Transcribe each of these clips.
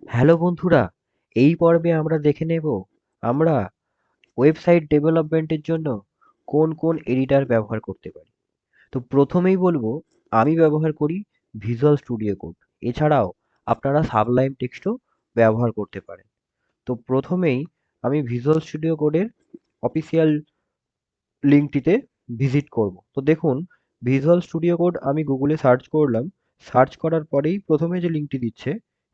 Hello বন্ধুরা, এই পর্বে আমরা দেখে নেব আমরা ওয়েবসাইট ডেভেলপমেন্টের জন্য কোন কোন এডিটর ব্যবহার করতে পারি। তো প্রথমেই বলবো, আমি ব্যবহার করি ভিজুয়াল স্টুডিও কোড। এছাড়াও আপনারা সাবলাইম টেক্সটও ব্যবহার করতে পারেন। তো প্রথমেই আমি ভিজুয়াল স্টুডিও কোডের অফিসিয়াল লিঙ্কটিতে ভিজিট করব। তো দেখুন, ভিজুয়াল স্টুডিও কোড আমি গুগলে সার্চ করলাম। সার্চ করার পরেই প্রথমে যে লিঙ্কটি দিচ্ছে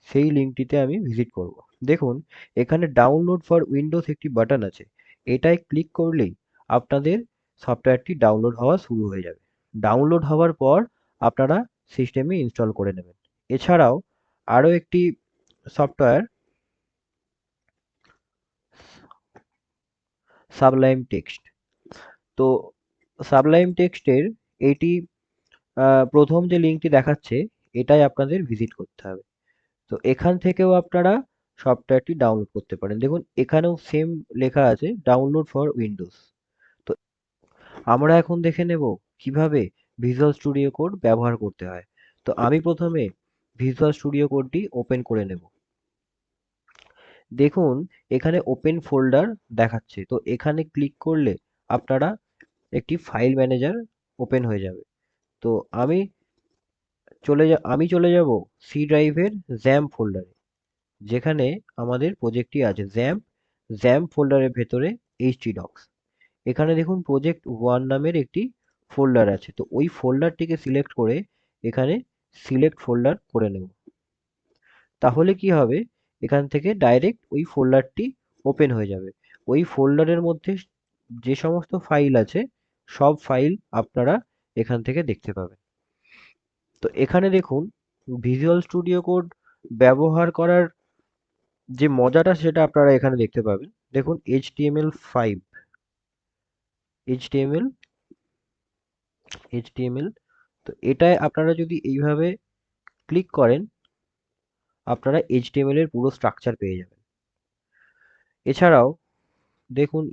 সেই লিঙ্কটিতে আমি ভিজিট করব। দেখুন, এখানে ডাউনলোড ফর উইন্ডোজ একটি বাটন আছে। এটায় ক্লিক করলেই আপনাদের সফটওয়্যারটি ডাউনলোড হওয়া শুরু হয়ে যাবে। ডাউনলোড হওয়ার পর আপনারা সিস্টেমে ইনস্টল করে নেবেন। এছাড়াও আরও একটি সফটওয়্যার, সাবলাইম টেক্সট। তো সাবলাইম টেক্সটের এইটি প্রথম যে লিঙ্কটি দেখাচ্ছে এটাই আপনাদের ভিজিট করতে হবে। তো এখান থেকেও আপনারা সফটওয়্যারটি ডাউনলোড করতে পারেন। দেখুন, এখানেও সেম লেখা আছে ডাউনলোড ফর উইন্ডোজ। তো আমরা এখন দেখে নেব কিভাবে ভিজুয়াল স্টুডিও কোড ব্যবহার করতে হয়। তো আমি প্রথমে ভিজুয়াল স্টুডিও কোডটি ওপেন করে নেব। দেখুন, এখানে ওপেন ফোল্ডার দেখাচ্ছে। তো এখানে ক্লিক করলে আপনারা একটি ফাইল ম্যানেজার ওপেন হয়ে যাবে। তো আমি আমি চলে যাব সি ড্রাইভের জ্যাম ফোল্ডারে, যেখানে আমাদের প্রজেক্টটি আছে। জ্যাম ফোল্ডারের ভেতরে htdocs। এখানে দেখুন প্রজেক্ট 1 নামের একটি ফোল্ডার আছে। তো ওই ফোল্ডারটিকে সিলেক্ট করে এখানে সিলেক্ট ফোল্ডার করে নেব। তাহলে কি হবে, এখান থেকে ডাইরেক্ট ওই ফোল্ডারটি ওপেন হয়ে যাবে। ওই ফোল্ডারের মধ্যে যে সমস্ত ফাইল আছে সব ফাইল আপনারা এখান থেকে দেখতে পাবেন। তো এখানে দেখুন, ভিজুয়াল স্টুডিও কোড ব্যবহার করার যে মজাটা সেটা আপনারা এখানে দেখতে পাবেন। দেখুন, HTML5, HTML, HTML। তো এটায় আপনারা যদি এইভাবে ক্লিক করেন আপনারা HTML এর পুরো স্ট্রাকচার পেয়ে যাবেন। এছাড়াও দেখুন,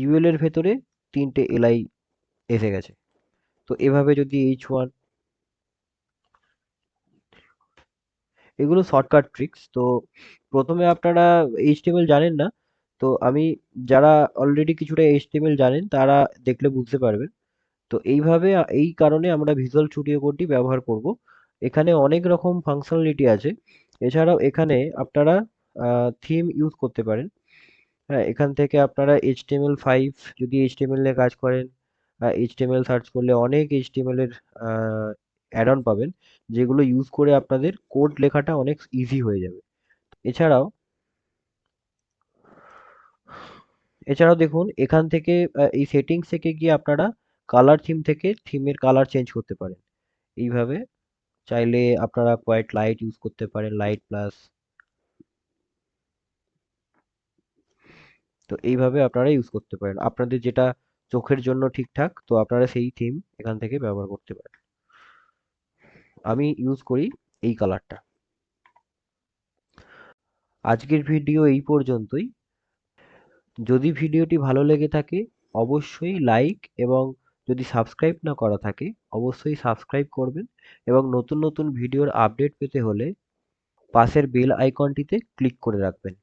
UL এর ভেতরে তিনটে li এসে গেছে। তো এভাবে যদি H1, এগুলো শর্টকাট ট্রিক্স। তো প্রথমে আপনারা HTML জানেন না, তো আমি, যারা অলরেডি কিছুটা HTML জানেন তারা দেখলে বুঝতে পারবেন। তো এইভাবে এই কারণে আমরা ভিজুয়াল স্টুডিও কোডটি ব্যবহার করব। এখানে অনেক রকম ফাংশনালিটি আছে। এছাড়াও এখানে আপনারা থিম ইউজ করতে পারেন। হ্যাঁ, এখান থেকে আপনারা HTML5, যদি HTML এ কাজ করেন, HTML সার্চ করলে অনেক HTML এর অ্যাড অন পাবেন, যেগুলো ইউজ করে আপনাদের কোড লেখাটা অনেক ইজি হয়ে যাবে। এছাড়াও এছাড়াও দেখুন, এখান থেকে এই সেটিংস থেকে গিয়ে আপনারা কালার থিম থেকে থিমের কালার চেঞ্জ করতে পারেন। এইভাবে চাইলে আপনারা কোয়াইট লাইট ইউজ করতে পারেন, লাইট প্লাস। তো এইভাবে আপনারা ইউজ করতে পারেন আপনাদের যেটা চোখের জন্য ঠিকঠাক। তো আপনারা সেই থিম এখান থেকে ব্যবহার করতে পারেন। আমি ইউজ করি এই কালারটা। আজকের ভিডিও এই পর্যন্তই। যদি ভিডিওটি ভালো লেগে থাকে অবশ্যই লাইক, এবং যদি সাবস্ক্রাইব না করা থাকে অবশ্যই সাবস্ক্রাইব করবেন, এবং নতুন নতুন ভিডিওর আপডেট পেতে হলে পাশের বেল আইকনটিতে ক্লিক করে রাখবেন।